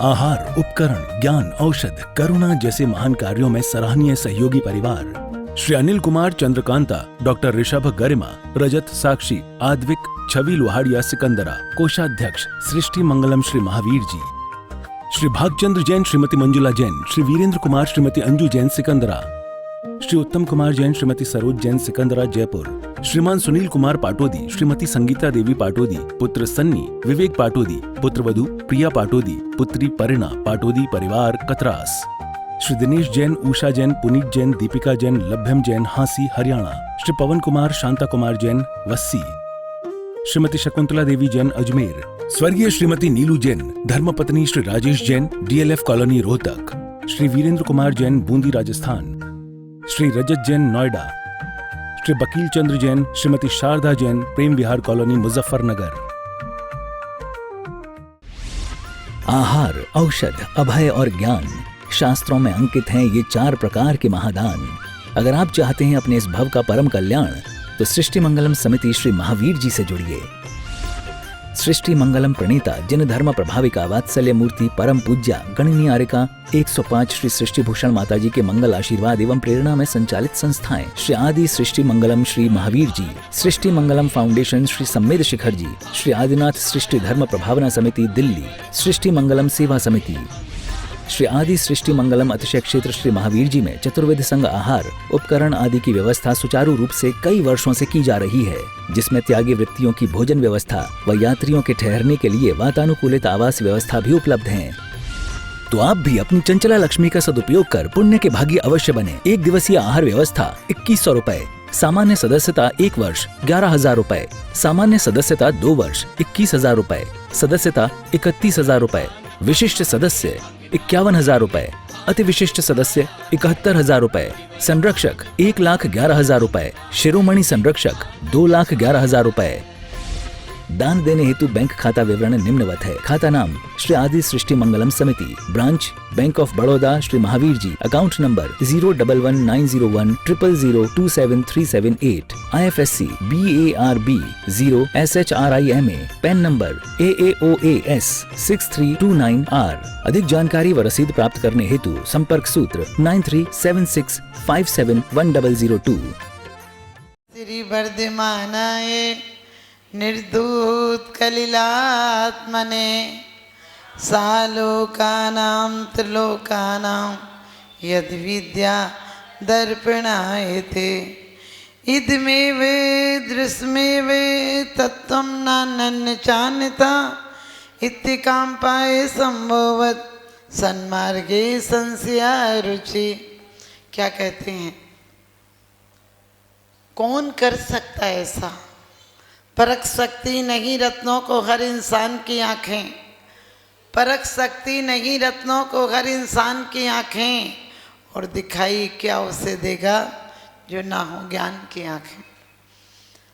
आहार, उपकरण, ज्ञान, औषध, करुणा जैसे महान कार्यों में सराहनीय सहयोगी परिवार श्री अनिल कुमार चंद्रकांता, डॉक्टर ऋषभ गरिमा, रजत साक्षी, आद्विक, छवि लोहाड़िया सिकंदरा, कोषाध्यक्ष सृष्टि मंगलम श्री महावीर जी, श्री भागचंद्र जैन, श्रीमती मंजुला जैन, श्री वीरेंद्र कुमार, श्रीमती अंजू जैन सिकंदरा, श्री उत्तम कुमार जैन, श्रीमती सरोज जैन सिकंदरा जयपुर, श्रीमान सुनील कुमार पाटोदी, श्रीमती संगीता देवी पाटोदी, पुत्र सन्नी, विवेक पाटोदी, पुत्रवधू प्रिया पाटोदी, पुत्री परिणा पाटोदी परिवार कतरास, श्री दिनेश जैन, उषा जैन, पुनीत जैन, दीपिका जैन, लभ्यम जैन हांसी हरियाणा, श्री पवन कुमार, शांता कुमार जैन वस्सी, श्रीमती शकुंतला देवी जैन अजमेर, स्वर्गीय श्रीमती नीलू जैन, धर्मपत्नी श्री राजेश जैन, डीएलएफ कॉलोनी रोहतक, श्री वीरेंद्र कुमार जैन बूंदी राजस्थान, श्री रजत जैन नोएडा, श्री बकील चंद्र जैन, श्रीमती शारदा जैन, प्रेम विहार कॉलोनी मुजफ्फरनगर। आहार, औषध, अभय और ज्ञान शास्त्रों में अंकित हैं ये 4 प्रकार के महादान। अगर आप चाहते हैं अपने इस भव का परम कल्याण, तो सृष्टि मंगलम समिति श्री महावीर जी से जुड़िए। सृष्टि मंगलम प्रणीता जिन धर्म प्रभाविका वात्सल्य मूर्ति परम पूज्या गणनीय आर्यका 105 श्री सृष्टि भूषण माता जी के मंगल आशीर्वाद एवं प्रेरणा में संचालित संस्थाएं श्री आदि सृष्टि मंगलम श्री महावीर जी, सृष्टि मंगलम फाउंडेशन श्री सम्मेद शिखर जी, श्री आदिनाथ सृष्टि धर्म प्रभावना समिति दिल्ली, सृष्टि मंगलम सेवा समिति, श्री आदि सृष्टि मंगलम अतिशय क्षेत्र श्री महावीर जी में चतुर्वेद संघ आहार उपकरण आदि की व्यवस्था सुचारू रूप से कई वर्षों से की जा रही है, जिसमें त्यागी वृत्तियों की भोजन व्यवस्था व यात्रियों के ठहरने के लिए वातानुकूलित आवास व्यवस्था भी उपलब्ध है। तो आप भी अपनी चंचला लक्ष्मी का सदुपयोग कर पुण्य के भागी अवश्य बने। 1 दिवसीय आहार व्यवस्था 2100 रुपए, सामान्य सदस्यता 1 वर्ष 11,000 रुपए, सामान्य सदस्यता 2 वर्ष 21,000 रुपए, सदस्यता 31,000 रुपए, विशिष्ट सदस्य 51,000 रुपए, अति विशिष्ट सदस्य 71,000 रुपए, संरक्षक 1,11,000 रुपए, शिरोमणि संरक्षक 2,11,000 रुपए। दान देने हेतु बैंक खाता विवरण निम्नवत है। खाता नाम श्री आदि Srishti Mangalam Samiti, branch bank of Baroda Shri Mahavir ji, account number 0119010027378, IFSC BARB 0 SHRIMA, PAN number AAOAS 6329R। अधिक जानकारी व रसीद प्राप्त करने हेतु संपर्क सूत्र 9376571002। श्री वर्धमानाय निर्धूत कलिलात्मने सालोकानां त्रिलोकानां यद विद्या दर्पणायते इदमेव दृश्यमेव तत्त्वं नान्य चान्यथा इति काम्पाय संभवत सन्मार्गे संशया रुचि। क्या कहते हैं, कौन कर सकता है ऐसा? परख सकती नहीं रत्नों को हर इंसान की आँखें, परख सकती नहीं रत्नों को हर इंसान की आँखें, और दिखाई क्या उसे देगा जो ना हो ज्ञान की आँखें।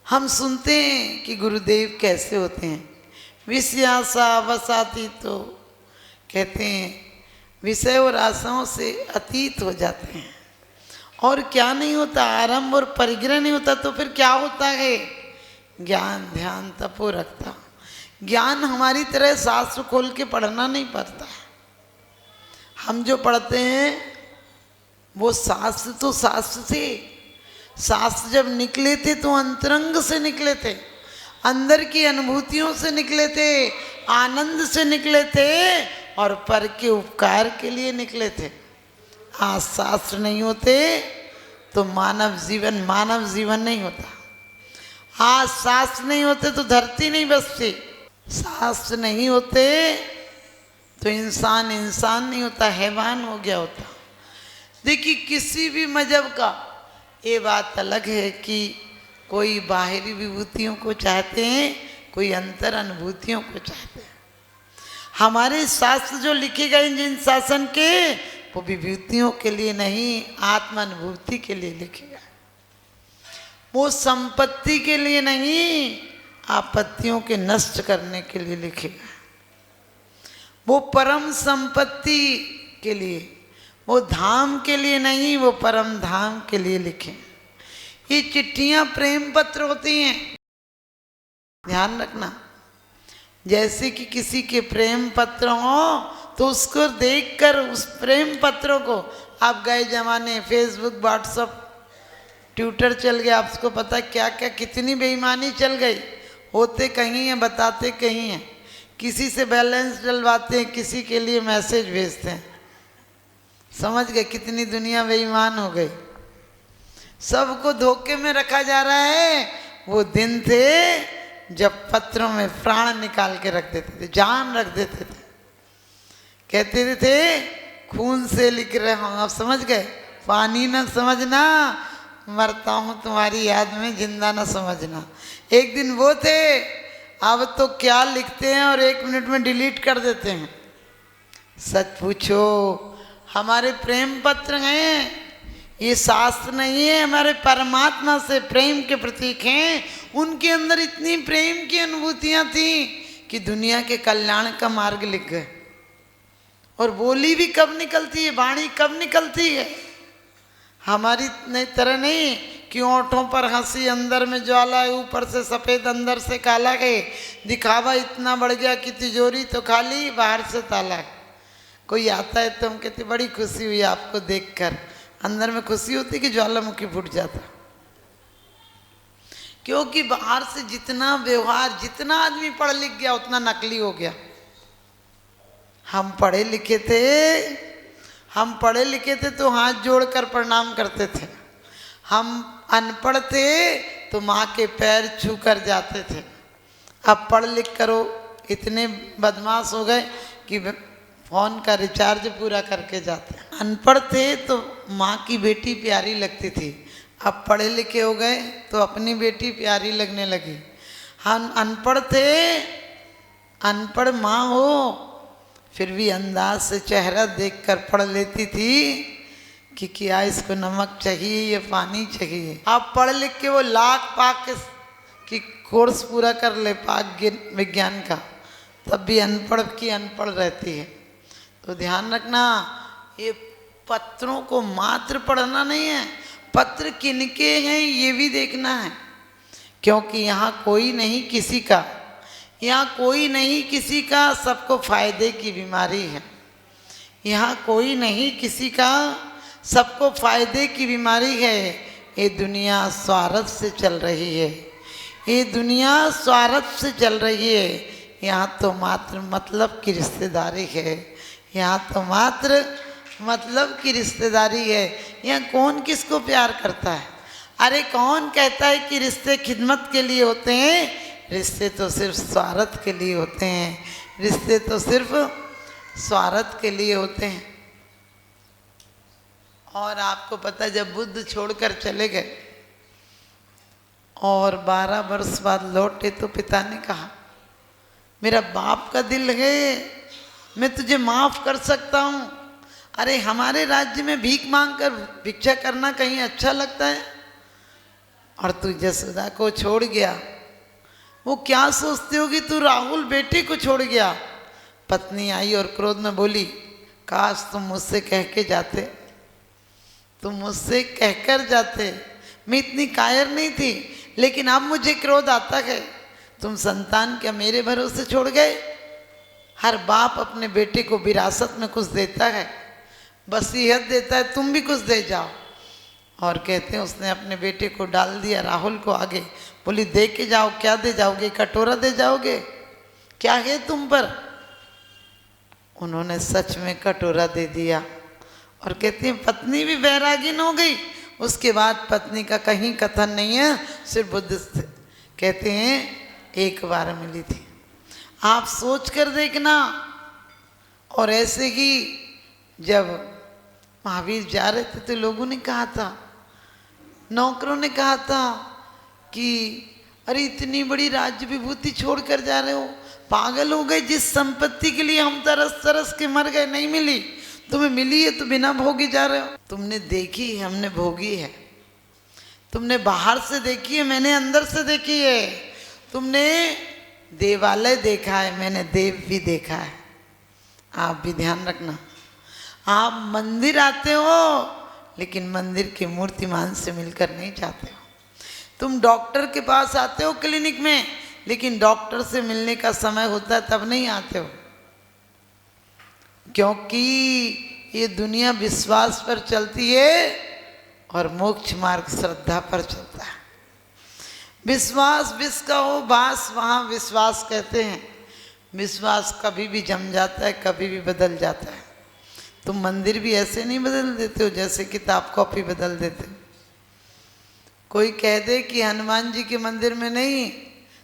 हम सुनते हैं कि गुरुदेव कैसे होते हैं, विषयासा वसाती, तो कहते हैं विषय और आशाओं से अतीत हो जाते हैं। और क्या नहीं होता, आरंभ और परिग्रह नहीं होता, तो फिर क्या होता है? ज्ञान ध्यान तपो रखता। ज्ञान हमारी तरह शास्त्र खोल के पढ़ना नहीं पड़ता है। हम जो पढ़ते हैं वो शास्त्र तो शास्त्र थे, शास्त्र जब निकले थे तो अंतरंग से निकले थे, अंदर की अनुभूतियों से निकले थे, आनंद से निकले थे, और पर के उपकार के लिए निकले थे। आज शास्त्र नहीं होते तो मानव जीवन नहीं होता। आज शास्त्र नहीं होते तो धरती नहीं बसती, शास्त्र नहीं होते तो इंसान नहीं होता, हैवान हो गया होता। देखिए, किसी भी मजहब का ये बात अलग है कि कोई बाहरी विभूतियों को चाहते हैं, कोई अंतर अनुभूतियों को चाहते हैं। हमारे शास्त्र जो लिखे गए जिन शासन के, वो विभूतियों के लिए नहीं, आत्म अनुभूति के लिए लिखे गए। वो संपत्ति के लिए नहीं, आपत्तियों के नष्ट करने के लिए लिखे गए। वो परम संपत्ति के लिए, वो धाम के लिए नहीं, वो परम धाम के लिए लिखे। ये चिट्ठियां प्रेम पत्र होती हैं, ध्यान रखना। जैसे कि किसी के प्रेम पत्र हो तो उसको देखकर उस प्रेम पत्रों को, आप गए जमाने फेसबुक व्हाट्सअप ट्विटर चल गया, आपको पता क्या क्या कितनी बेईमानी चल गई। होते कहीं हैं बताते कहीं हैं, किसी से बैलेंस डलवाते हैं, किसी के लिए मैसेज भेजते हैं। समझ गए कितनी दुनिया बेईमान हो गई, सबको धोखे में रखा जा रहा है। वो दिन थे जब पत्रों में प्राण निकाल के रख देते थे, जान रख देते थे, कहते थे खून से लिख रहे हूँ। आप समझ गए, पानी न समझना, मरता हूँ तुम्हारी याद में, जिंदा न समझना। एक दिन वो थे, अब तो क्या लिखते हैं और 1 मिनट में डिलीट कर देते हैं। सच पूछो, हमारे प्रेम पत्र हैं, ये शास्त्र नहीं है, हमारे परमात्मा से प्रेम के प्रतीक हैं। उनके अंदर इतनी प्रेम की अनुभूतियां थी कि दुनिया के कल्याण का मार्ग लिख गए। और बोली भी कब निकलती है, वाणी कब निकलती है, हमारी तरह नहीं कि ओंठों पर हंसी अंदर में ज्वाला है, ऊपर से सफ़ेद अंदर से काला है। दिखावा इतना बढ़ गया कि तिजोरी तो खाली, बाहर से ताला है। कोई आता है तो हम कहते बड़ी खुशी हुई आपको देखकर, अंदर में खुशी होती कि ज्वालामुखी फूट जाता। क्योंकि बाहर से जितना व्यवहार, जितना आदमी पढ़ लिख गया उतना नकली हो गया। हम पढ़े लिखे थे तो हाथ जोड़कर प्रणाम करते थे। हम अनपढ़ थे तो माँ के पैर छू कर जाते थे। अब पढ़ लिख करो इतने बदमाश हो गए कि फ़ोन का रिचार्ज पूरा करके जाते हैं। अनपढ़ थे तो माँ की बेटी प्यारी लगती थी, अब पढ़े लिखे हो गए तो अपनी बेटी प्यारी लगने लगी। हम अनपढ़ थे, अनपढ़ माँ हो फिर भी अंदाज से चेहरा देखकर पढ़ लेती थी कि क्या इसको नमक चाहिए या पानी चाहिए। अब पढ़ लिख के वो लाख पाक की कोर्स पूरा कर ले पाक विज्ञान का, तब भी अनपढ़ की अनपढ़ रहती है। तो ध्यान रखना, ये पत्रों को मात्र पढ़ना नहीं है, पत्र किनके हैं ये भी देखना है। क्योंकि यहाँ कोई नहीं किसी का, यहाँ कोई नहीं किसी का, सबको फायदे की बीमारी है। यहाँ कोई नहीं किसी का, सबको फायदे की बीमारी है। ये दुनिया स्वार्थ से चल रही है, ये दुनिया स्वार्थ से चल रही है। यहाँ तो मात्र मतलब की रिश्तेदारी है, यहाँ तो मात्र मतलब की रिश्तेदारी है। यहाँ कौन किसको प्यार करता है? अरे कौन कहता है कि रिश्ते खिदमत के लिए होते हैं? रिश्ते तो सिर्फ स्वार्थ के लिए होते हैं, रिश्ते तो सिर्फ स्वार्थ के लिए होते हैं। और आपको पता, जब बुद्ध छोड़कर चले गए और 12 वर्ष बाद लौटे तो पिता ने कहा, मेरा बाप का दिल है, मैं तुझे माफ़ कर सकता हूँ। अरे हमारे राज्य में भीख मांग कर भिक्षा करना कहीं अच्छा लगता है? और तू जसोदा को छोड़ गया, वो क्या सोचती होगी तू राहुल बेटे को छोड़ गया। पत्नी आई और क्रोध में बोली, काश तुम मुझसे कह के जाते, तुम मुझसे कहकर जाते, मैं इतनी कायर नहीं थी। लेकिन अब मुझे क्रोध आता है, तुम संतान क्या मेरे भरोसे छोड़ गए? हर बाप अपने बेटे को विरासत में कुछ देता है, वसीयत देता है, तुम भी कुछ दे जाओ। और कहते हैं उसने अपने बेटे को डाल दिया राहुल को आगे, बोली दे के जाओ। क्या दे जाओगे? कटोरा दे जाओगे? क्या है तुम पर? उन्होंने सच में कटोरा दे दिया। और कहती हैं पत्नी भी बैरागीन हो गई। उसके बाद पत्नी का कहीं कथन नहीं है, सिर्फ बुद्ध से कहते हैं एक बार मिली थी। आप सोच कर देखना। और ऐसे ही जब महावीर जा रहे थे तो लोगों ने कहा था, नौकरों ने कहा था कि अरे इतनी बड़ी राज्य विभूति छोड़कर जा रहे हो, पागल हो गए? जिस संपत्ति के लिए हम तरस तरस के मर गए नहीं मिली, तुम्हें मिली है तो बिना भोगी जा रहे हो। तुमने देखी है, हमने भोगी है। तुमने बाहर से देखी है, मैंने अंदर से देखी है। तुमने देवालय देखा है, मैंने देव भी देखा है। आप भी ध्यान रखना। आप मंदिर आते हो लेकिन मंदिर के मूर्तिमान से मिलकर नहीं जाते हो। तुम डॉक्टर के पास आते हो क्लिनिक में, लेकिन डॉक्टर से मिलने का समय होता है तब नहीं आते हो। क्योंकि ये दुनिया विश्वास पर चलती है और मोक्ष मार्ग श्रद्धा पर चलता है। विश्वास विष का हो बास, वहाँ विश्वास कहते हैं। विश्वास कभी भी जम जाता है, कभी भी बदल जाता है। तुम मंदिर भी ऐसे नहीं बदल देते हो जैसे किताब कॉपी बदल देते हो। कोई कह दे कि हनुमान जी के मंदिर में नहीं,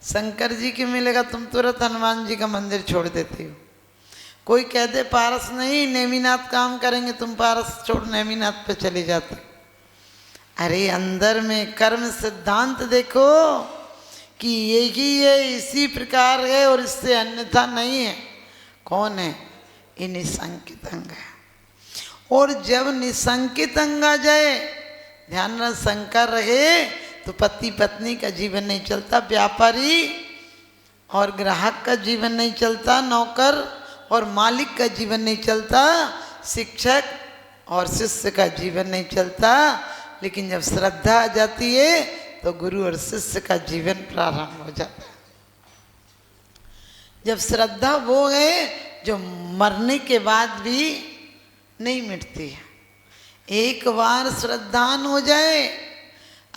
शंकर जी के मिलेगा, तुम तुरंत हनुमान जी का मंदिर छोड़ देते हो। कोई कह दे पारस नहीं, नेमिनाथ काम करेंगे, तुम पारस छोड़ नेमिनाथ पे चले जाते हो। अरे अंदर में कर्म सिद्धांत देखो कि यही है, इसी प्रकार है और इससे अन्यथा नहीं है। कौन है? ये निसंकित अंग है। और जब निसंकित अंग आ जाए, ध्यान रख, शंकर रहे तो पति पत्नी का जीवन नहीं चलता, व्यापारी और ग्राहक का जीवन नहीं चलता, नौकर और मालिक का जीवन नहीं चलता, शिक्षक और शिष्य का जीवन नहीं चलता। लेकिन जब श्रद्धा आ जाती है तो गुरु और शिष्य का जीवन प्रारंभ हो जाता है। जब श्रद्धा वो है जो मरने के बाद भी नहीं मिटती है। एक बार श्रद्धान हो जाए,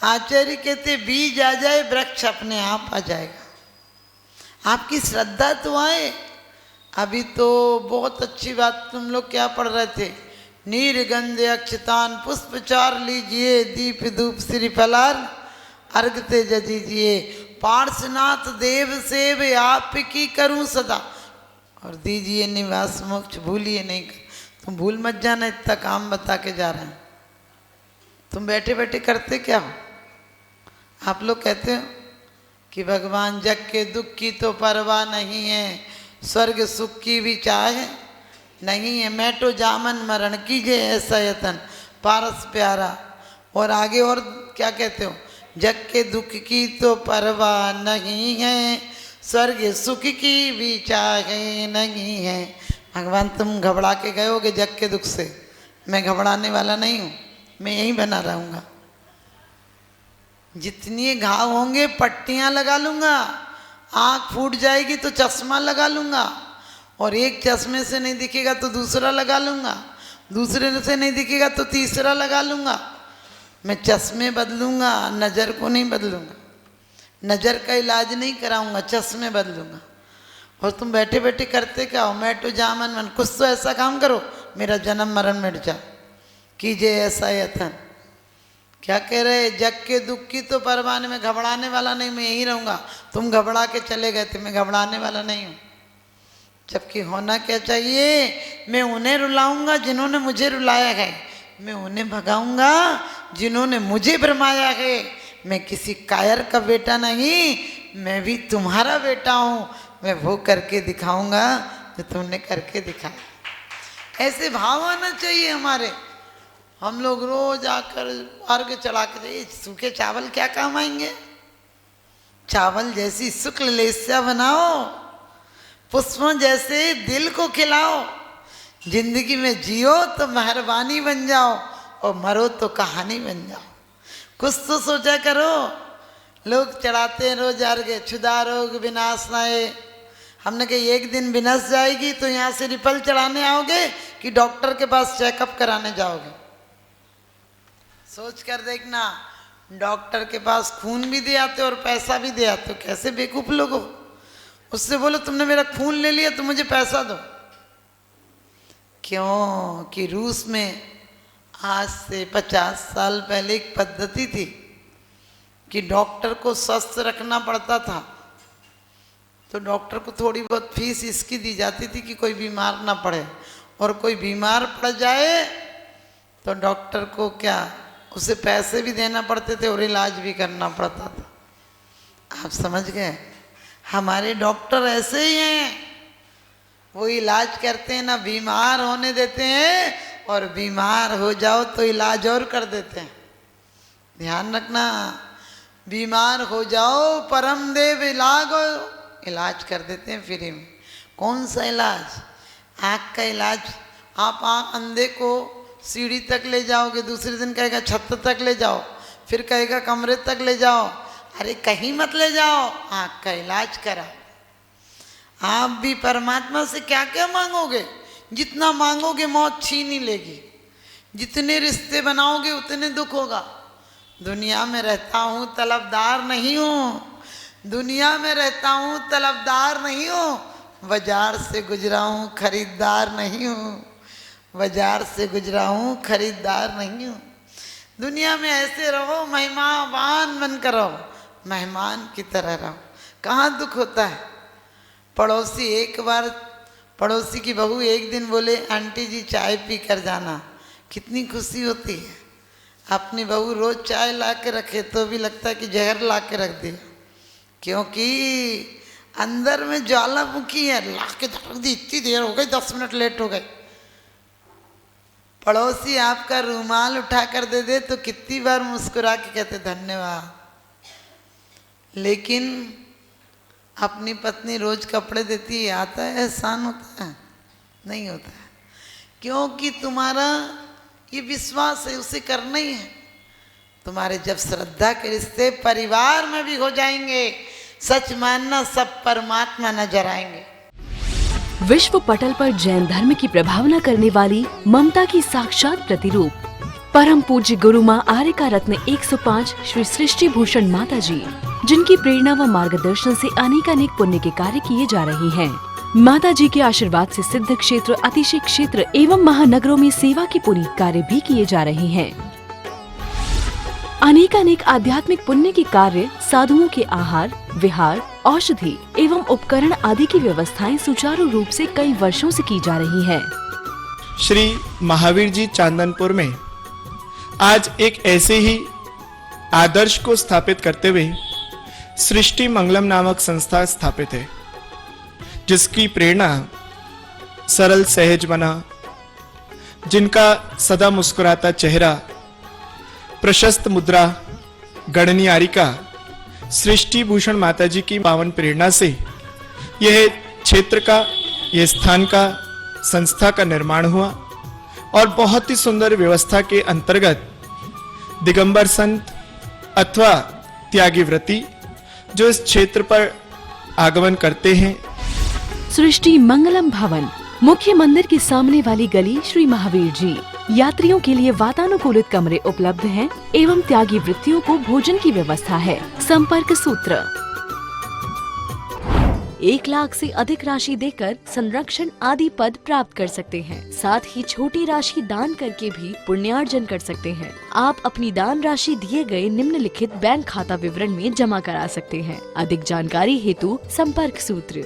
आचार्य कहते बीज आ जाए, वृक्ष अपने आप आ जाएगा। आपकी श्रद्धा तो आए। अभी तो बहुत अच्छी बात, तुम लोग क्या पढ़ रहे थे? नीरगंध अक्षतान पुष्पचार लीजिए, दीप धूप श्रीफलार अर्घ तेज दीजिए, पार्श्वनाथ देव सेव आपकी करूं सदा, और दीजिए निवास मोक्ष भूलिए नहीं। तुम भूल मत जाना, इतना काम बता के जा रहे हैं। तुम बैठे बैठे करते क्या हो? आप लोग कहते हो कि भगवान जग के दुख की तो परवाह नहीं है, स्वर्ग सुख की भी चाह नहीं है, मैं तो जामन मरण कीजिए ऐसा यतन पारस प्यारा। और आगे और क्या कहते हो? जग के दुख की तो परवाह नहीं है, स्वर्ग सुख की भी चाह नहीं है। भगवान तुम घबरा के गए होगे जग के दुख से, मैं घबराने वाला नहीं हूँ, मैं यहीं बना रहूँगा। जितनी घाव होंगे पट्टियाँ लगा लूँगा, आँख फूट जाएगी तो चश्मा लगा लूँगा, और एक चश्मे से नहीं दिखेगा तो दूसरा लगा लूँगा, दूसरे से नहीं दिखेगा तो तीसरा लगा लूँगा। मैं चश्मे बदलूँगा, नज़र को नहीं बदलूँगा। नज़र का इलाज नहीं कराऊँगा, चश्मे बदलूँगा। और तुम बैठे बैठे करते क्या हो? मैं तो जामन मन, कुछ तो ऐसा काम करो मेरा जन्म मरण मिट जाए, कीजिए ऐसा यतन। क्या कह रहे? जग के दुख की तो परवाह नहीं, मैं घबराने वाला नहीं, मैं यहीं रहूँगा। तुम घबरा के चले गए थे, मैं घबराने वाला नहीं हूँ। जबकि होना क्या चाहिए? मैं उन्हें रुलाऊंगा जिन्होंने मुझे रुलाया है, मैं उन्हें भगाऊंगा जिन्होंने मुझे भरमाया है। मैं किसी कायर का बेटा नहीं, मैं भी तुम्हारा बेटा हूँ। मैं वो करके दिखाऊंगा जो तुमने करके दिखाया। ऐसे भाव आना चाहिए हमारे। हम लोग रोज आकर अर्घ चढ़ा के जाइए, सूखे चावल क्या काम आएंगे? चावल जैसी शुक्ल लेस्या बनाओ, पुष्पों जैसे दिल को खिलाओ। जिंदगी में जियो तो मेहरबानी बन जाओ, और मरो तो कहानी बन जाओ। कुछ तो सोचा करो। लोग चढ़ाते हैं रोज अर्घ, क्षुधा रोग विनाशनाय। हमने कहा एक दिन विनश जाएगी तो यहाँ से रिपल चढ़ाने आओगे कि डॉक्टर के पास चेकअप कराने जाओगे? सोच कर देखना। डॉक्टर के पास खून भी दे आते और पैसा भी दे आते हो। कैसे बेवकूफ लोग हो। उससे बोलो तुमने मेरा खून ले लिया तो मुझे पैसा दो। क्यों? कि रूस में आज से 50 साल पहले एक पद्धति थी कि डॉक्टर को स्वस्थ रखना पड़ता था, तो डॉक्टर को थोड़ी बहुत फीस इसकी दी जाती थी कि कोई बीमार ना पड़े, और कोई बीमार पड़ जाए तो डॉक्टर को क्या, उसे पैसे भी देना पड़ते थे और इलाज भी करना पड़ता था। आप समझ गए? हमारे डॉक्टर ऐसे ही हैं। वो इलाज करते हैं ना, बीमार होने देते हैं, और बीमार हो जाओ तो इलाज और कर देते हैं। ध्यान रखना, बीमार हो जाओ परम देव इलाज कर देते हैं फ्री में। कौन सा इलाज? आँख का इलाज। आप अंधे को सीढ़ी तक ले जाओगे, दूसरे दिन कहेगा छत तक ले जाओ, फिर कहेगा कमरे तक ले जाओ। अरे कहीं मत ले जाओ, आँख का इलाज करा। आप भी परमात्मा से क्या क्या मांगोगे जितना मांगोगे मौत छीन ही लेगी, जितने रिश्ते बनाओगे उतने दुख होगा। दुनिया में रहता हूँ तलबदार नहीं हूँ, दुनिया में रहता हूँ तलबदार नहीं हूँ, बाजार से गुजरा हूँ खरीदार नहीं हूँ, बाजार से गुजरा हूँ खरीदार नहीं हूँ। दुनिया में ऐसे रहो, मेहमान बनकर रहो, मेहमान की तरह रहो। कहाँ दुख होता है। पड़ोसी की बहू एक दिन बोले आंटी जी चाय पी कर जाना, कितनी खुशी होती है। अपनी बहू रोज चाय ला के रखे तो भी लगता है कि जहर ला के रख दिया, क्योंकि अंदर में ज्वालामुखी है। ला के रख दी, इतनी देर हो गई, 10 मिनट लेट हो गए। पड़ोसी आपका रूमाल उठा कर दे दे तो कितनी बार मुस्कुरा के कहते धन्यवाद, लेकिन अपनी पत्नी रोज कपड़े देती है, आता है एहसान होता है? नहीं होता है, क्योंकि तुम्हारा ये विश्वास है उसे करना ही है। तुम्हारे जब श्रद्धा के रिश्ते परिवार में भी हो जाएंगे, सच मानना सब परमात्मा नजर आएंगे। विश्व पटल पर जैन धर्म की प्रभावना करने वाली ममता की साक्षात प्रतिरूप परम पूज्य गुरु माँ आर्यका रत्न 105 श्री सृष्टि भूषण माता जी, जिनकी प्रेरणा व मार्गदर्शन से अनेकानेक पुण्य के कार्य किए जा रहे हैं। माता जी के आशीर्वाद से सिद्ध क्षेत्र, अतिशय क्षेत्र एवं महानगरों में सेवा के पुनीत कार्य भी किए जा रहे हैं। अनेकानेक आध्यात्मिक पुण्य के कार्य, साधुओं के आहार, विहार, औषधि एवं उपकरण आदि की व्यवस्थाएं सुचारू रूप से कई वर्षों से की जा रही है। श्री महावीर जी चांदनपुर में आज एक ऐसे ही आदर्श को स्थापित करते हुए सृष्टि मंगलम नामक संस्था स्थापित है, जिसकी प्रेरणा सरल सहज बना, जिनका सदा मुस्कुराता चेहरा, प्रशस्त मुद्रा, गणनीयारिका सृष्टि भूषण माता जी की पावन प्रेरणा से यह क्षेत्र का, यह स्थान का, संस्था का निर्माण हुआ और बहुत ही सुंदर व्यवस्था के अंतर्गत दिगंबर संत अथवा त्यागी व्रती जो इस क्षेत्र पर आगमन करते हैं। सृष्टि मंगलम भवन, मुख्य मंदिर के सामने वाली गली, श्री महावीर जी। यात्रियों के लिए वातानुकूलित कमरे उपलब्ध हैं एवं त्यागी वृत्तियों को भोजन की व्यवस्था है। संपर्क सूत्र 1 लाख से अधिक राशि देकर संरक्षण आदि पद प्राप्त कर सकते हैं। साथ ही छोटी राशि दान करके भी पुण्यार्जन कर सकते हैं। आप अपनी दान राशि दिए गए निम्नलिखित बैंक खाता विवरण में जमा करा सकते हैं। अधिक जानकारी हेतु संपर्क सूत्र